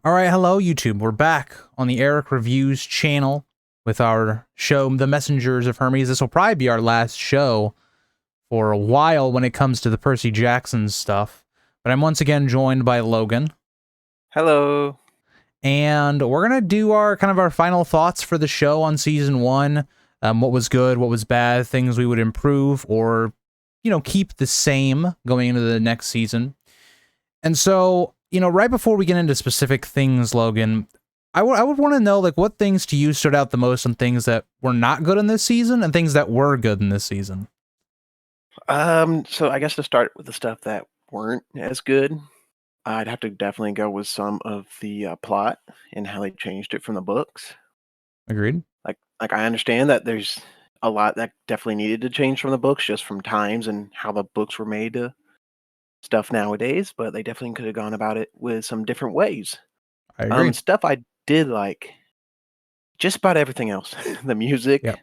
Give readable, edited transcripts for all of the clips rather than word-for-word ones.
All right, hello YouTube. We're back on the Eric Reviews channel with our show, The Messengers of Hermes. This will probably be our last show for a while when it comes to the Percy Jackson stuff. But I'm once again joined by Logan, Hello. and we're gonna do our final thoughts for the show on season one. What was good, what was bad, things we would improve or keep the same going into the next season. And so, right before we get into specific things, Logan, I would want to know, like, what things to you stood out the most and things that were not good in this season and things that were good in this season. So I guess to start with the stuff that weren't as good, I'd have to definitely go with some of the plot and how they changed it from the books. Agreed? Like I understand that there's a lot that definitely needed to change from the books, just from times and how the books were made to stuff nowadays. But they definitely could have gone about it with some different ways. I agree. Stuff I did like, just about everything else, the music, Yep.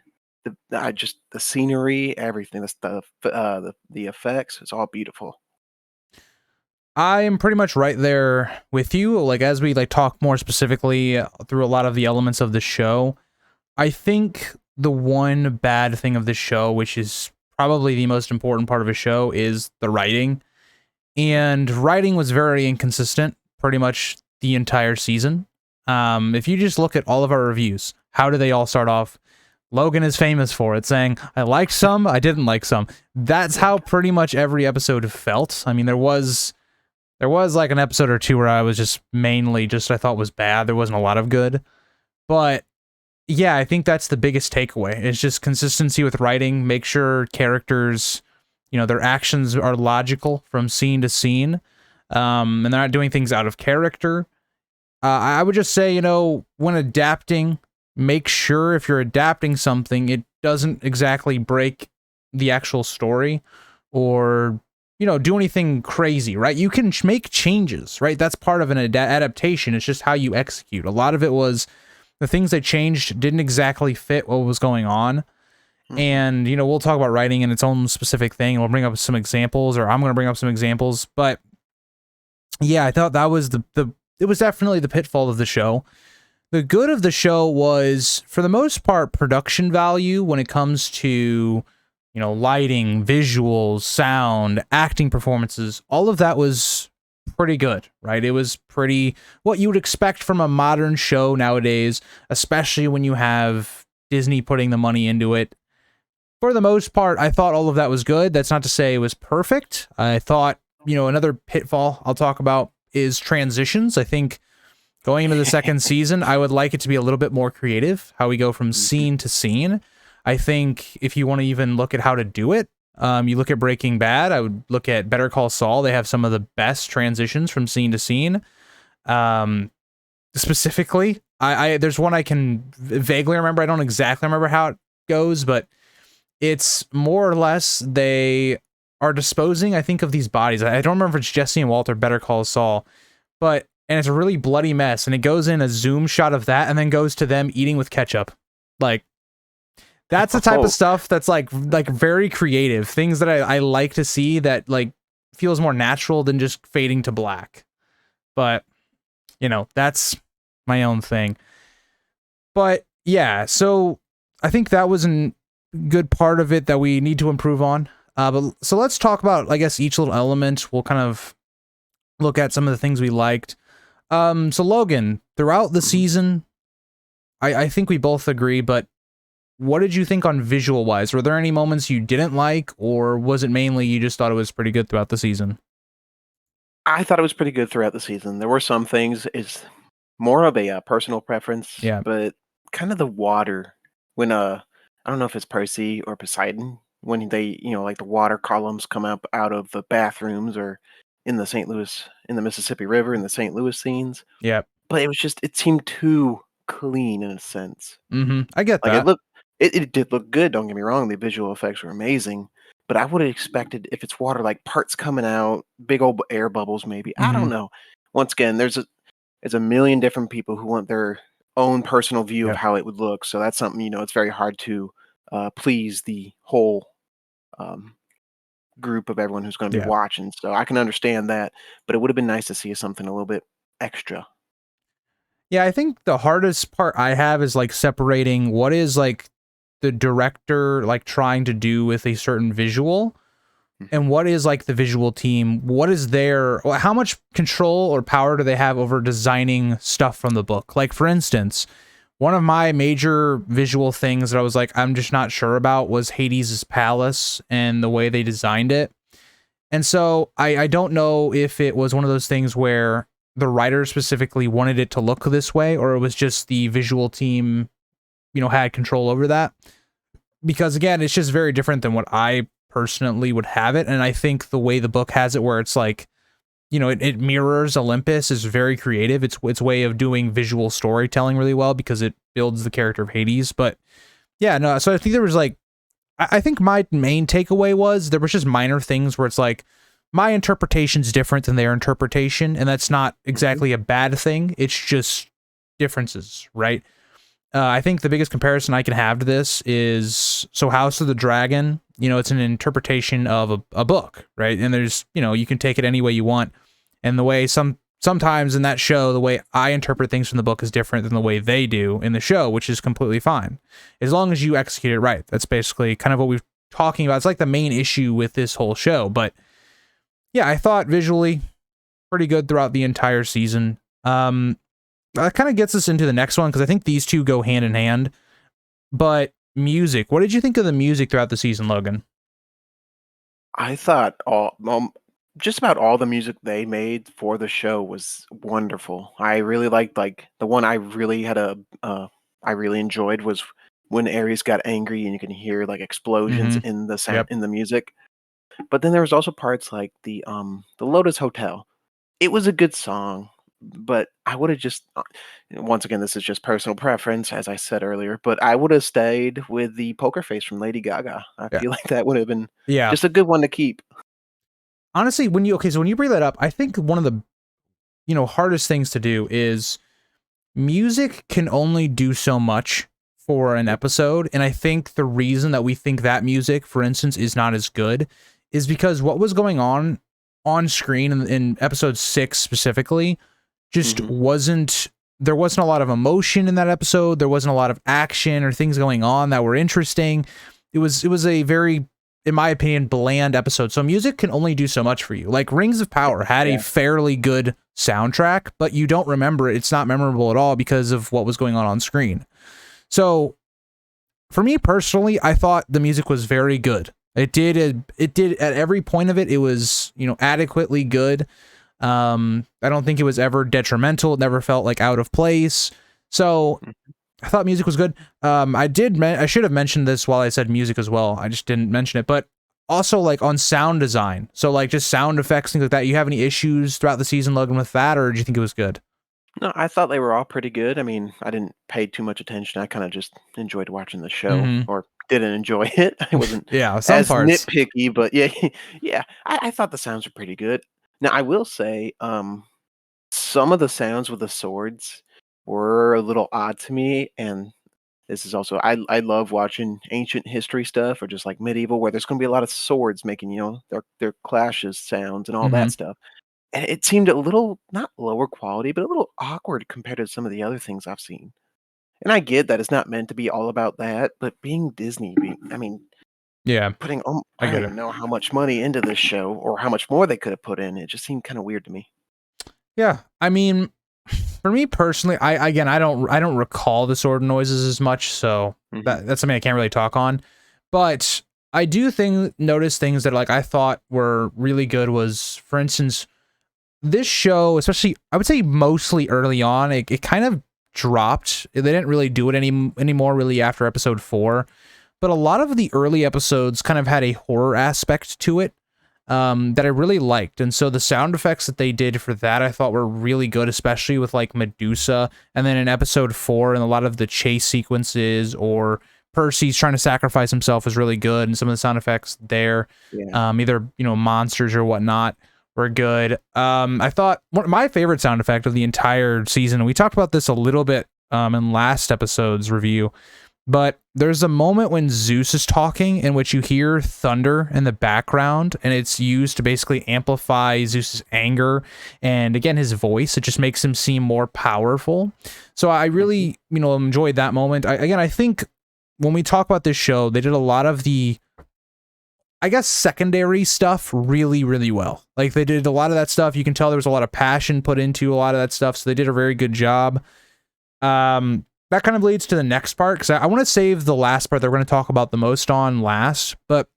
the scenery, everything, the stuff, the effects. It's all beautiful. I am pretty much right there with you. Like, as we talk more specifically through a lot of the elements of the show, I think the one bad thing of the show, which is probably the most important part of a show, is the writing. And writing was very inconsistent pretty much the entire season. If you just look at all of our reviews, how do they all start off? Logan is famous for it, saying, I liked some, I didn't like some. That's how pretty much every episode felt. I mean, there was like an episode or two where I was just mainly just I thought was bad. There wasn't a lot of good. But yeah, I think that's the biggest takeaway. It's just consistency with writing. Make sure characters, their actions are logical from scene to scene, and they're not doing things out of character. I would just say, when adapting, make sure if you're adapting something, it doesn't exactly break the actual story or, do anything crazy, right? You can make changes, right? That's part of an adaptation. It's just how you execute. A lot of it was the things they changed didn't exactly fit what was going on. Mhm. And, we'll talk about writing in its own specific thing. And we'll bring up some examples, or I'm going to bring up some examples. But yeah, I thought that was it was definitely the pitfall of the show. The good of the show was, for the most part, production value when it comes to, lighting, visuals, sound, acting performances. All of that was pretty good, right? It was pretty what you would expect from a modern show nowadays, especially when you have Disney putting the money into it. For the most part, I thought all of that was good. That's not to say it was perfect. I thought, another pitfall I'll talk about is transitions. I think going into the second season, I would like it to be a little bit more creative, how we go from Mhm. scene to scene. I think if you want to even look at how to do it, you look at Breaking Bad, I would look at Better Call Saul. They have some of the best transitions from scene to scene. Um, Specifically, I there's one I can vaguely remember. I don't exactly remember how it goes, but it's more or less they are disposing, I think, of these bodies. I don't remember if it's Jesse and Walter, Better Call Saul, but and it's a really bloody mess, and it goes in a zoom shot of that, and then goes to them eating with ketchup. Like, that's the type of Oh, stuff that's like very creative. Things that I like to see that feels more natural than just fading to black. But that's my own thing. But yeah, so I think that was a good part of it that we need to improve on. But so let's talk about, I guess, each little element. We'll kind of look at some of the things we liked. So Logan, throughout the mhm. season, I think we both agree, but what did you think on visual wise? Were there any moments you didn't like, or was it mainly you just thought it was pretty good throughout the season? I thought it was pretty good throughout the season. There were some things, it's more of a, personal preference, Yeah. but kind of the water when, I don't know if it's Percy or Poseidon, when they, like, the water columns come up out of the bathrooms or in the Mississippi River, in the St. Louis scenes, Yeah. but it seemed too clean in a sense. I get Like, that. it did look good, don't get me wrong, the visual effects were amazing, but I would've expected if it's water, like, parts coming out, big old air bubbles maybe, I don't Mm-hmm. know. Once again, there's a million different people who want their own personal view of Yep. how it would look, so that's something, it's very hard to, please the whole, um, group of everyone who's gonna be Yeah. watching, so I can understand that, but it would've been nice to see something a little bit extra. Yeah, I think the hardest part I have is like separating what is like the director like trying to do with a certain visual Hmm. and what is like the visual team, what is their, how much control or power do they have over designing stuff from the book? Like for instance, one of my major visual things that I was like I'm just not sure about was Hades' palace and the way they designed it. And so I don't know if it was one of those things where the writer specifically wanted it to look this way or it was just the visual team, had control over that. Because again, it's just very different than what I personally would have it. And I think the way the book has it where it's like, it mirrors Olympus is very creative. It's way of doing visual storytelling really well because it builds the character of Hades. But yeah, no, so I think there was like I think my main takeaway was there was just minor things where it's like my interpretation's different than their interpretation, and that's not Hmm. exactly a bad thing. It's just differences, right? I think the biggest comparison I can have to this is so House of the Dragon. It's an interpretation of a book, right? And there's you can take it any way you want, and the way sometimes in that show, the way I interpret things from the book is different than the way they do in the show, which is completely fine as long as you execute it right. That's basically kind of what we've talking about. It's like the main issue with this whole show, but yeah, I thought visually pretty good throughout the entire season. That kind of gets us into the next one because I think these two go hand in hand. But music, what did you think of the music throughout the season, Logan? I thought just about all the music they made for the show was wonderful. I really liked like the one I really had a I really enjoyed was when Ares got angry and you can hear like explosions Mm-hmm. in the sound Yep. in the music. But then there was also parts like the Lotus Hotel. It was a good song, but I would have just once again, this is just personal preference, as I said earlier, but I would have stayed with the Poker Face from Lady Gaga. I Yeah. feel like that would have been Yeah. just a good one to keep. Honestly, so when you bring that up, I think one of the hardest things to do is music can only do so much for an Yep. episode. And I think the reason that we think that music, for instance, is not as good is because what was going on screen in episode 6 specifically just Mhm. wasn't there wasn't a lot of emotion in that episode. There wasn't a lot of action or things going on that were interesting. It was a very, in my opinion, bland episode. So music can only do so much for you. Like Rings of Power had a Yeah. fairly good soundtrack, but you don't remember it. It's not memorable at all because of what was going on screen. So for me personally, I thought the music was very good. It did at every point of it. It was adequately good. I don't think it was ever detrimental. It never felt like out of place. So Mm. I thought music was good. I should have mentioned this while I said music as well. I just didn't mention it. But also like on sound design. So like just sound effects, things like that. You have any issues throughout the season, Logan, with that, or do you think it was good? No, I thought they were all pretty good. I mean, I didn't pay too much attention. I kinda just enjoyed watching the show Mm-hmm. or didn't enjoy it. I wasn't Yeah, some as parts. nitpicky, but yeah, yeah, I thought the sounds were pretty good. Now, I will say, some of the sounds with the swords were a little odd to me, and this is also I love watching ancient history stuff or just like medieval where there's gonna be a lot of swords making, their clashes sounds and all Mm-hmm. that stuff. And it seemed a little not lower quality, but a little awkward compared to some of the other things I've seen. And I get that it's not meant to be all about that, but being Disney, I mean, Yeah, putting I I don't get it. even know how much money into this show or how much more they could have put in. It just seemed kind of weird to me. Yeah, I mean, for me personally, I don't recall the sword noises as much, so Hmm. that's something I can't really talk on. But I do notice things that like I thought were really good was, for instance, this show, especially I would say mostly early on, it kind of dropped. They didn't really do it anymore really after episode 4. But a lot of the early episodes kind of had a horror aspect to it that I really liked. And so the sound effects that they did for that I thought were really good, especially with like Medusa. And then in episode 4, and a lot of the chase sequences or Percy's trying to sacrifice himself was really good. And some of the sound effects there, Yeah. either, monsters or whatnot, were good. I thought one of my favorite sound effect of the entire season, and we talked about this a little bit in last episode's review, But there's a moment when Zeus is talking in which you hear thunder in the background, and it's used to basically amplify Zeus's anger and again his voice. It just makes him seem more powerful. So I Mhm. really, enjoyed that moment. I think when we talk about this show, they did a lot of the, I guess, secondary stuff really, really well. Like they did a lot of that stuff. You can tell there was a lot of passion put into a lot of that stuff. So they did a very good job. That kind of leads to the next part because I want to save the last part that we're going to talk about the most on last. But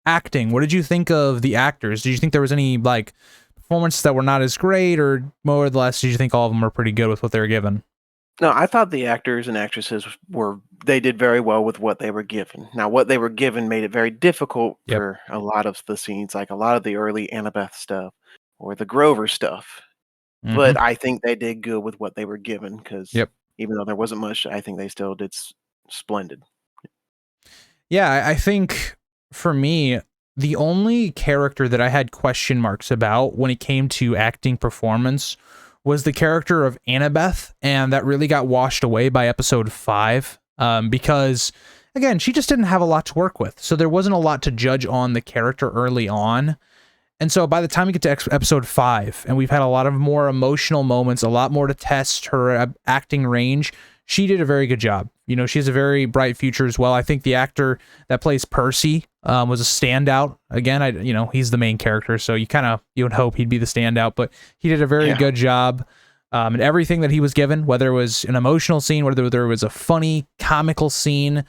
acting, what did you think of the actors? Did you think there was any like performances that were not as great, or more or less did you think all of them were pretty good with what they were given? No, I thought the actors and actresses were they did very well with what they were given. Now, what they were given made it very difficult Yep. for a lot of the scenes, like a lot of the early Annabeth stuff or the Grover stuff. Mm-hmm. But I think they did good with what they were given because Yep. even though there wasn't much, I think they still did splendid. Yeah, I think for me, the only character that I had question marks about when it came to acting performance was the character of Annabeth, and that really got washed away by episode 5. Because again, she just didn't have a lot to work with, so there wasn't a lot to judge on the character early on. And so by the time we get to episode 5, and we've had a lot of more emotional moments, a lot more to test her acting range, she did a very good job. She has a very bright future as well. I think the actor that plays Percy was a standout. Again, he's the main character, so you would hope he'd be the standout, but he did a very Yeah. good job. And everything that he was given, whether it was an emotional scene, whether there was a funny, comical scene,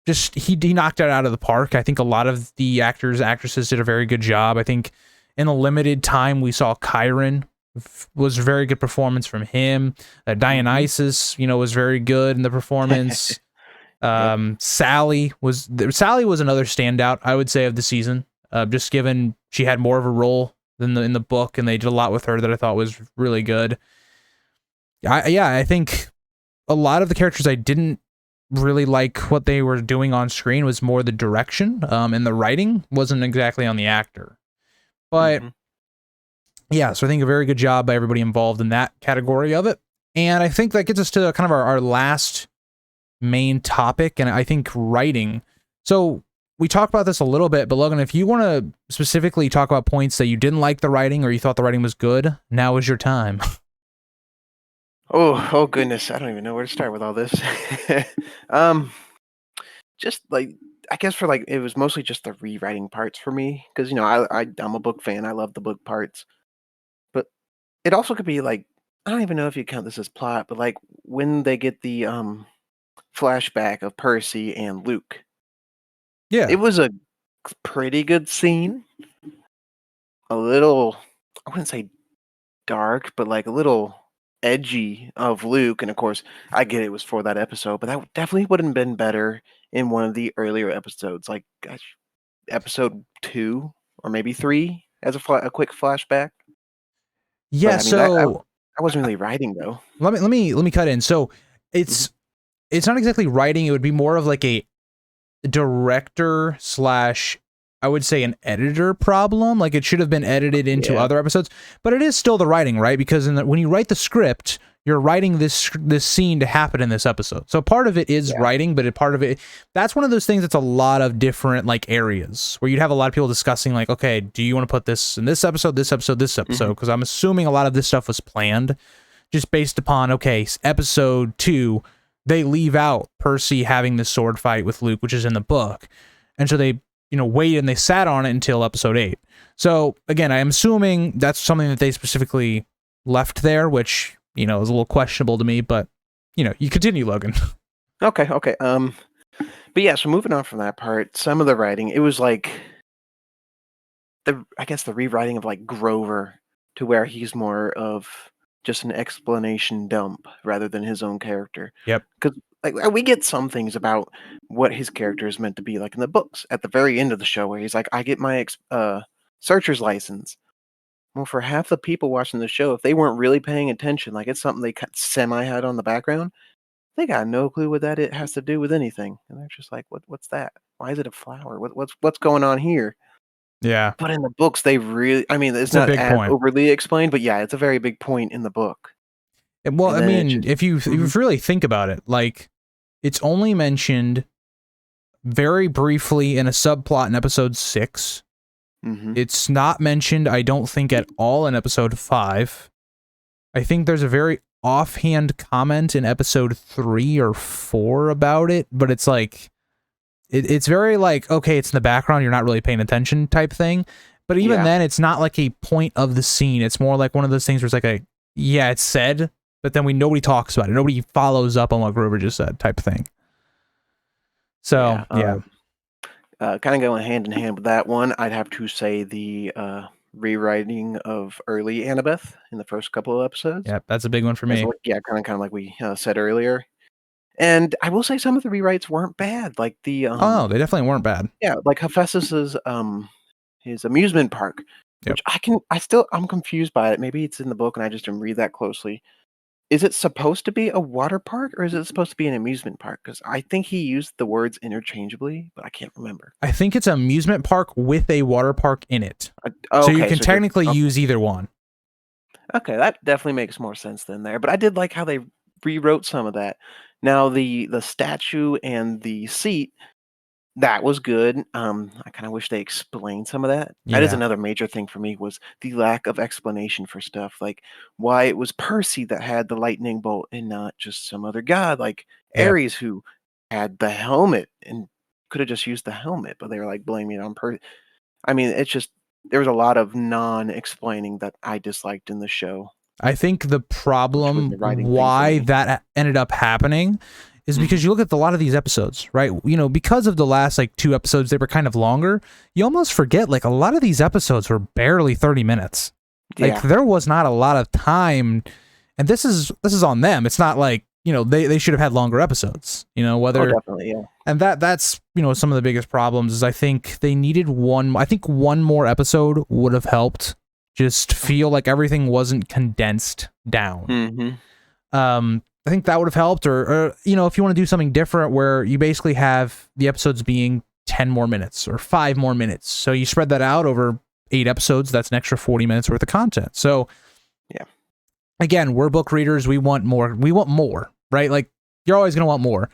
just he knocked it out of the park. I think a lot of the actors, actresses did a very good job. I think in the limited time we saw Chiron was a very good performance from him. Mhm. Dionysus, was very good in the performance. Yep. Sally was another standout, I would say, of the season. Just given she had more of a role than in the book, and they did a lot with her that I thought was really good. I think a lot of the characters I didn't really like what they were doing on screen was more the direction, and the writing wasn't exactly on the actor. But Mhm. yeah, so I think a very good job by everybody involved in that category of it. And I think that gets us to kind of our last main topic, and I think writing. So we talked about this a little bit, but Logan, if you want to specifically talk about points that you didn't like the writing or you thought the writing was good, now is your time. Oh goodness, I don't even know where to start with all this. um, just like I guess for like it was mostly just the rewriting parts for me because I'm a book fan. I love the book parts, but it also could be like I don't even know if you count this as plot, but like when they get the flashback of Percy and Luke, Yeah. it was a pretty good scene. A little, I wouldn't say dark, but like a little edgy of Luke. And of course, I get it was for that episode, but that definitely would have been better in one of the earlier episodes, like gosh, episode 2 or maybe 3 as a quick flashback. But Yeah, I mean, that so I wasn't really writing though. let me cut in. So Mhm. it's not exactly writing, it would be more of like a director slash, I would say, an editor problem. Like it should have been edited into Yeah. other episodes, but it is still the writing, right? Because when you write the script, you're writing this scene to happen in this episode. So part of it is Yeah. writing, but part of it, that's one of those things that's a lot of different like areas where you'd have a lot of people discussing like, okay, do you want to put this in this episode, this episode, this episode? Mhm. Because I'm assuming a lot of this stuff was planned just based upon, okay, episode 2, they leave out Percy having this sword fight with Luke, which is in the book. And so they, wait and they sat on it until episode 8. So again, I'm assuming that's something that they specifically left there, which, is a little questionable to me, but you continue, Logan. Okay, okay. But yeah, so moving on from that part, some of the writing, it was like I guess the rewriting of like Grover to where he's more of just an explanation dump rather than his own character. Yep. Because like we get some things about what his character is meant to be like in the books at the very end of the show where he's like, I get my searcher's license. Well, for half the people watching the show, if they weren't really paying attention, like it's something they semi had on the background, they got no clue what that it has to do with anything, and they're just like, What's that? Why is it a flower? What's going on here?" Yeah. But in the books, they really I mean, it's It's a not big as point. overly explained, but yeah, it's a very big point in the book. Well, And I then it mean, just if you mhm, really think about it, like It's only mentioned very briefly in a subplot in episode 6. Mm-hmm. It's not mentioned, I don't think, at all in episode 5. I think there's a very offhand comment in episode 3 or 4 about it, but it's like, it's very like, okay, it's in the background, you're not really paying attention type thing. But even then, it's not like a point of the scene. It's more like one of those things where it's like yeah, it's said, but then nobody talks about it. Nobody follows up on what Grover just said type thing. So, yeah. Kind of going hand in hand with that one, I'd have to say the rewriting of early Annabeth in the first couple of episodes. Yeah, that's a big one for me. Kind of like we said earlier. And I will say some of the rewrites weren't bad. Like the Oh, no, they definitely weren't bad. Yeah, like Hephaestus's his amusement park, Yep. which I'm confused by it. Maybe it's in the book and I just didn't read that closely. Is it supposed to be a water park or is it supposed to be an amusement park? Because I think he used the words interchangeably, but I can't remember. I think it's an amusement park with a water park in it. So you can technically use either one. Okay, that definitely makes more sense than there. But I did like how they rewrote some of that. Now the statue and the seat, that was good. I kind of wish they explained some of that. That is Yeah. another major thing for me was the lack of explanation for stuff, like why it was Percy that had the lightning bolt and not just some other god like Ares who had the helmet and could have just used the helmet, but they were like blaming it on Percy. I mean, it's just there was a lot of non-explaining that I disliked in the show. I think the problem the writing thing for why me. that ended up happening is because you look at a lot of these episodes, right? You know, because of the last like 2 episodes, they were kind of longer. You almost forget like a lot of these episodes were barely 30 minutes. Yeah. Like there was not a lot of time, and this is on them. It's not like, you know, they should have had longer episodes, you know, whether definitely, yeah. And that's, you know, some of the biggest problems is I think they needed one more episode would have helped just feel like everything wasn't condensed down. Mm-hmm. I think that would have helped, or you know, if you want to do something different where you basically have the episodes being 10 more minutes or 5 more minutes. So you spread that out over 8 episodes, that's an extra 40 minutes worth of content. So yeah. Again, we're book readers, we want more. We want more, right? Like you're always going to want more.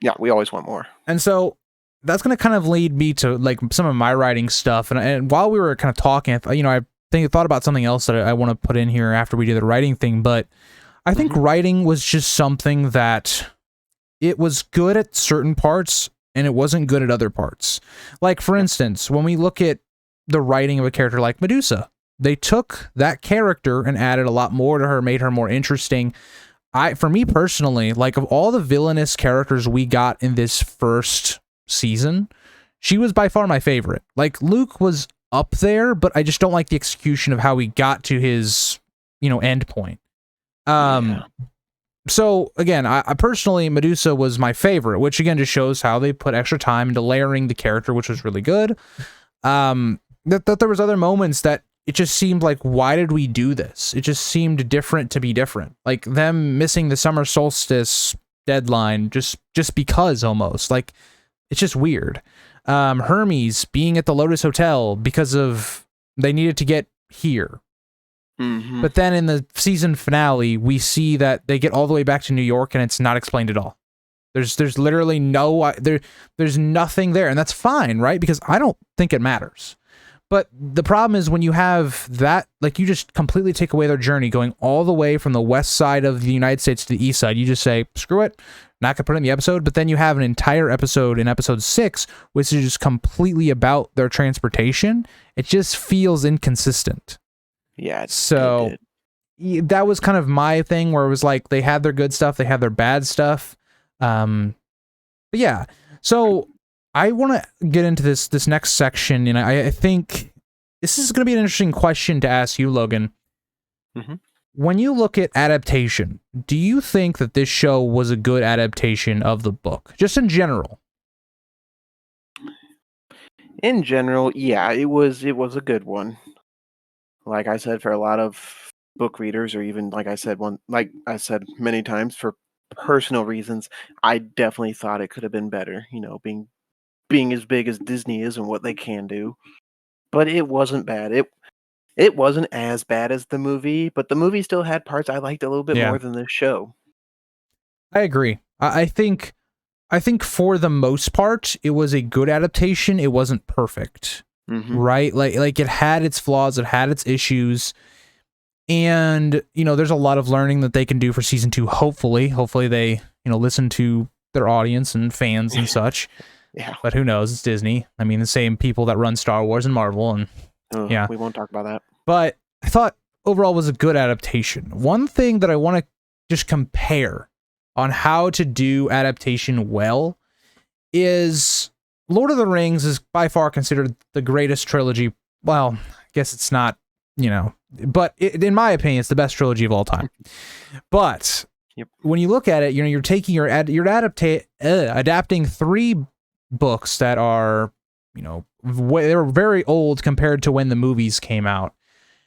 Yeah, we always want more. And so that's going to kind of lead me to like some of my writing stuff. And while we were kind of talking, you know, I thought about something else that I want to put in here after we do the writing thing. But I think writing was just something that it was good at certain parts and it wasn't good at other parts. Like, for instance, when we look at the writing of a character like Medusa, they took that character and added a lot more to her, made her more interesting. For me personally, like of all the villainous characters we got in this first season, she was by far my favorite. Like Luke was up there, but I just don't like the execution of how he got to his, you know, end point. So again, I personally, Medusa was my favorite, which again just shows how they put extra time into layering the character, which was really good. That there was other moments that it just seemed like, why did we do this? It just seemed different to be different. Like them missing the summer solstice deadline just because almost. Like, it's just weird. Hermes being at the Lotus Hotel because of they needed to get here. Mm-hmm. But then in the season finale, we see that they get all the way back to New York and it's not explained at all. There's literally there's nothing there, and that's fine, right? Because I don't think it matters. But the problem is when you have that, like you just completely take away their journey going all the way from the west side of the United States to the east side. You just say, screw it, not going to put it in the episode. But then you have an entire episode in episode 6, which is just completely about their transportation. It just feels inconsistent. Yeah. So that was kind of my thing where it was like they had their good stuff, they had their bad stuff. But yeah, so I want to get into this next section, and I think this is going to be an interesting question to ask you, Logan. Mm-hmm. When you look at adaptation, do you think that this show was a good adaptation of the book, just in general? In general, yeah, it was a good one. Like I said, for a lot of book readers, or even like I said many times, for personal reasons, I definitely thought it could have been better. You know, being as big as Disney is and what they can do. But it wasn't bad. It wasn't as bad as the movie, but the movie still had parts I liked a little bit more than this show. I agree. I think I think for the most part, it was a good adaptation. It wasn't perfect, right? Like it had its flaws, it had its issues, and there's a lot of learning that they can do for season 2. Hopefully they listen to their audience and fans and such. Yeah. But who knows? It's Disney. I mean, the same people that run Star Wars and Marvel, and yeah, we won't talk about that. But I thought overall was a good adaptation. One thing that I want to just compare on how to do adaptation well is Lord of the Rings is by far considered the greatest trilogy. Well, I guess it's not, but in my opinion, it's the best trilogy of all time. But when you look at it, you're taking you're adapting 3 books that are, they were very old compared to when the movies came out.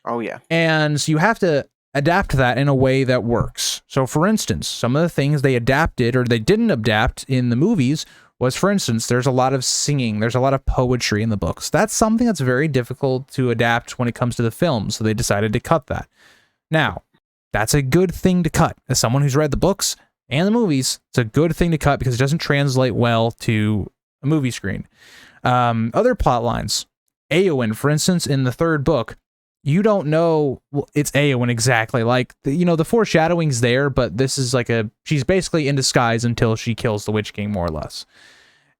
Oh yeah. And so you have to adapt that in a way that works. So for instance, some of the things they adapted or they didn't adapt in the movies was, for instance, there's a lot of singing, there's a lot of poetry in the books. That's something that's very difficult to adapt when it comes to the film, so they decided to cut that. Now, that's a good thing to cut. As someone who's read the books and the movies, it's a good thing to cut because it doesn't translate well to a movie screen. Other plot lines. Éowyn, for instance, in the 3rd book, you don't know it's Éowyn exactly. Like, the foreshadowing's there, but this is like she's basically in disguise until she kills the Witch King, more or less.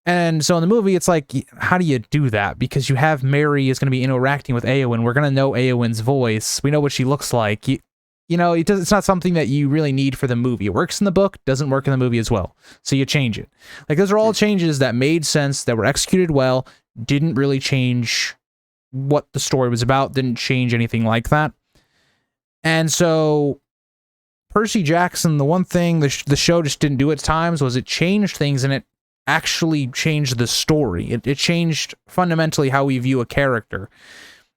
And so in the movie, it's like, how do you do that? Because you have Mary is going to be interacting with Éowyn. We're going to know Éowyn's voice. We know what she looks like. It's not something that you really need for the movie. It works in the book, doesn't work in the movie as well. So you change it. Like, those are all changes that made sense, that were executed well, didn't really change what the story was about, didn't change anything like that. And so Percy Jackson, the one thing the show just didn't do at times was it changed things, and it actually changed the story. It changed fundamentally how we view a character.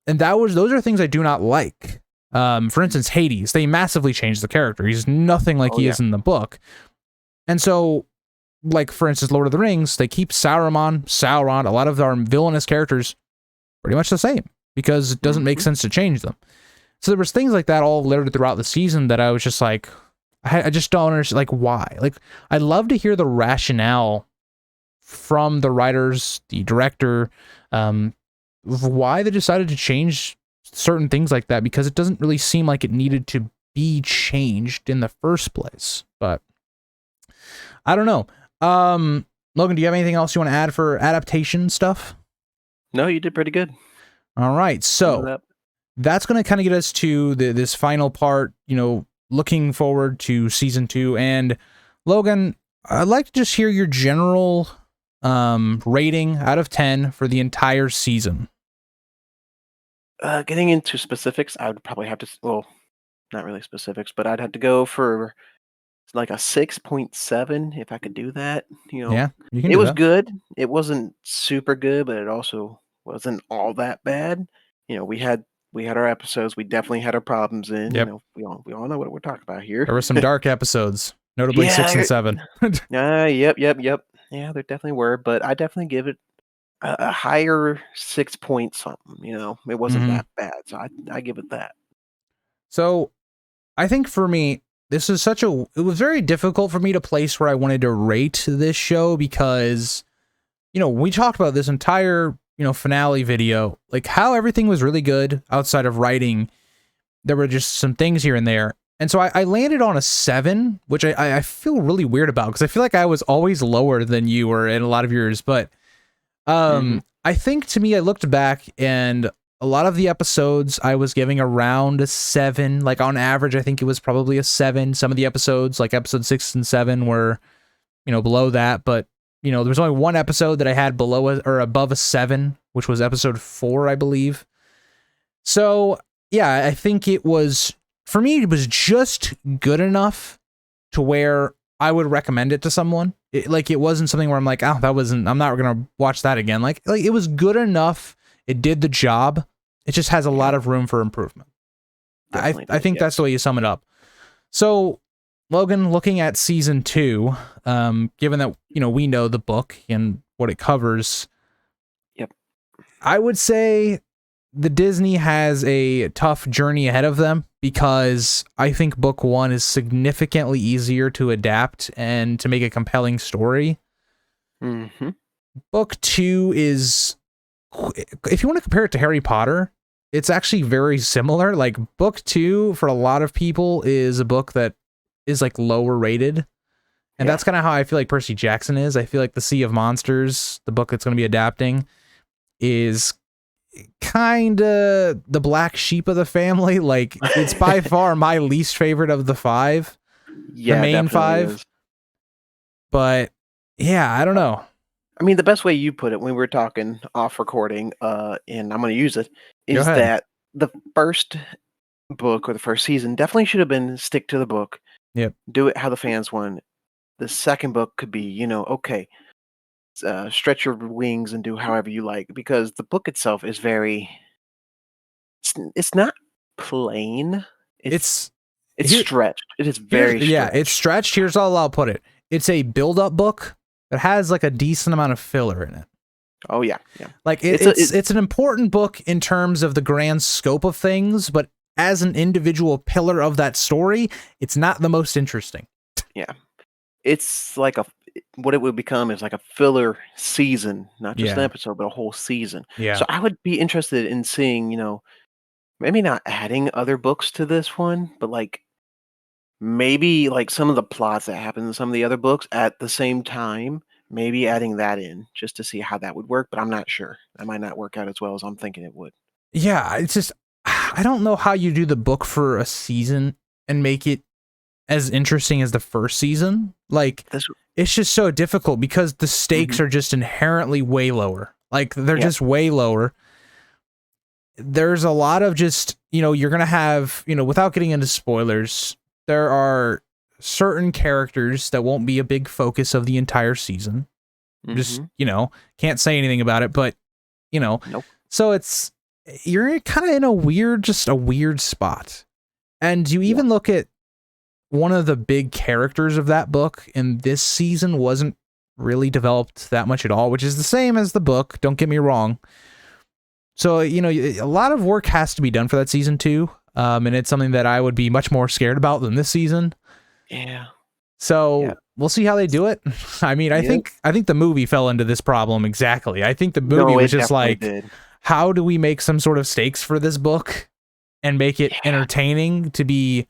And those are things I do not like. For instance, Hades, they massively changed the character. He's nothing like he is in the book. And so, like, for instance, Lord of the Rings, they keep Sauron, a lot of our villainous characters pretty much the same because it doesn't make sense to change them. So there was things like that all littered throughout the season that I was just like, I just don't understand, like, why? Like, I'd love to hear the rationale from the writers, the director, of why they decided to change certain things like that, because it doesn't really seem like it needed to be changed in the first place. But I don't know. Logan, do you have anything else you want to add for adaptation stuff? No, you did pretty good. All right, so that's going to kind of get us to this final part, looking forward to season 2. And Logan, I'd like to just hear your general rating out of 10 for the entire season. Getting into specifics, I would probably have to, well, not really specifics, but I'd have to go for like a 6.7 if I could do that. Yeah, you can. It was good. It wasn't super good, but it also wasn't all that bad. We had our episodes. We definitely had our problems in. Yep. We all know what we're talking about here. There were some dark episodes, notably 6 and 7. Yep. Yeah, there definitely were, but I definitely give it a higher 6 point something. It wasn't that bad, so I give it that. So, I think for me, this is it was very difficult for me to place where I wanted to rate this show because, we talked about this entire, finale video, like how everything was really good outside of writing. There were just some things here and there. And so I landed on a 7, which I feel really weird about because I feel like I was always lower than you were in a lot of yours. But I think to me, I looked back and a lot of the episodes I was giving around a 7. Like on average, I think it was probably a 7. Some of the episodes, like episode 6 and 7, were, below that. But, there was only one episode that I had above a 7, which was episode 4, I believe. So, yeah, I think for me, it was just good enough to where I would recommend it to someone. It wasn't something where I'm like, I'm not going to watch that again. Like it was good enough. It did the job. It just has a lot of room for improvement. I think that's the way you sum it up. So, Logan, looking at season 2, given that, we know the book and what it covers. Yep. I would say the Disney has a tough journey ahead of them because I think book 1 is significantly easier to adapt and to make a compelling story Mm-hmm. Book 2 is, if you want to compare it to Harry Potter, it's actually very similar. Like book 2 for a lot of people is a book that is like lower rated. And Yeah. that's kind of how I feel like Percy Jackson is. I feel like the Sea of Monsters, the book that's going to be adapting, is kind of the black sheep of the family. Like it's by far my least favorite of the 5, the Yeah, main definitely 5. is. But yeah, I don't know. I mean, the best way you put it when we were talking off recording, and I'm going to use it, Go is ahead. that the first book or the first season definitely should have been stick to the book. Yep. Do it how the fans want. The second book could be, okay, stretch your wings and do however you like, because the book itself is very. It's not plain. It's It's it's here. stretched. It is Here's, very yeah, it's stretched. stretched. Here's all I'll put it. It's a build-up book that has like a decent amount of filler in it. Oh yeah, yeah. Like It's a it, it's an important book in terms of the grand scope of things, but as an individual pillar of that story, it's not the most interesting. yeah. It's like what it would become is like a filler season, not just an Yeah. episode, but a whole season. Yeah. So I would be interested in seeing, maybe not adding other books to this one, but like maybe like some of the plots that happen in some of the other books at the same time, maybe adding that in just to see how that would work, but I'm not sure. That might not work out as well as I'm thinking it would. Yeah, it's just I don't know how you do the book for a season and make it as interesting as the first season. Like This it's just so difficult because the stakes Mhm. are just inherently way lower. Like they're Yeah. just way lower. There's a lot of just, you're going to have, without getting into spoilers, there are certain characters that won't be a big focus of the entire season. Just, Mhm. can't say anything about it, but, Nope. so you're kind of in a weird spot. And you Yeah. even look at one of the big characters of that book, and this season wasn't really developed that much at all, which is the same as the book. Don't get me wrong. So, a lot of work has to be done for that season too. And it's something that I would be much more scared about than this season. Yeah. Yeah. So we'll see how they do it. I mean, I Yep. think the movie fell into this problem exactly. I think the movie No, was it just definitely like, did. how do we make some sort of stakes for this book and make it Yeah. entertaining to be,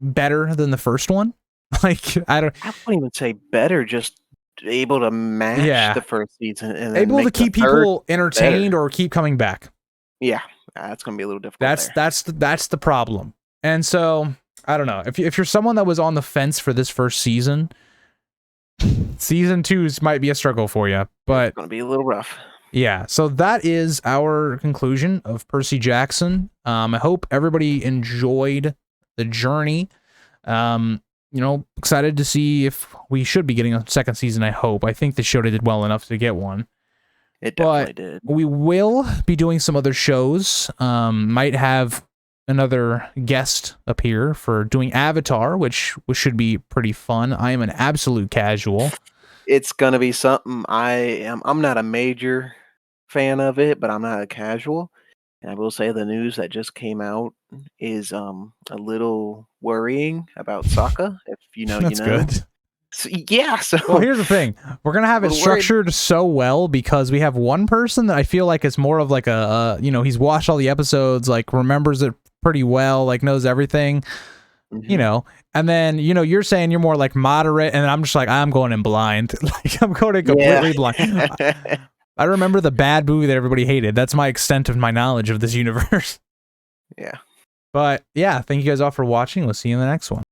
better than the first one? Like, I don't, I wouldn't even say better, just able to match yeah, the first season and then able to make the keep third people entertained better. or keep coming back. Yeah, that's gonna be a little difficult there. That's the problem. And so I don't know if you're someone that was on the fence for this first season, season 2's might be a struggle for you. It's But gonna be a little rough. yeah, so that is our conclusion of Percy Jackson. I hope everybody enjoyed the journey. Excited to see if we should be getting a second season. I think the show did well enough to get one. It But definitely did. we will be doing some other shows. Might have another guest appear for doing Avatar, which should be pretty fun. I am an absolute casual. It's gonna be something I'm not a major fan of it, but I'm not a casual. And I will say the news that just came out is a little worrying about Sokka. If you know, you That's know. good. So, yeah, so Well, here's the thing. We're going to have a it little worried. structured so well because we have one person that I feel like is more of like he's watched all the episodes, like remembers it pretty well, like knows everything, Mhm. and then, you're saying you're more like moderate, and I'm just like, I'm going in blind. Like I'm going in Yeah. completely blind. I remember the bad movie that everybody hated. That's my extent of my knowledge of this universe. Yeah. But yeah, thank you guys all for watching. We'll see you in the next one.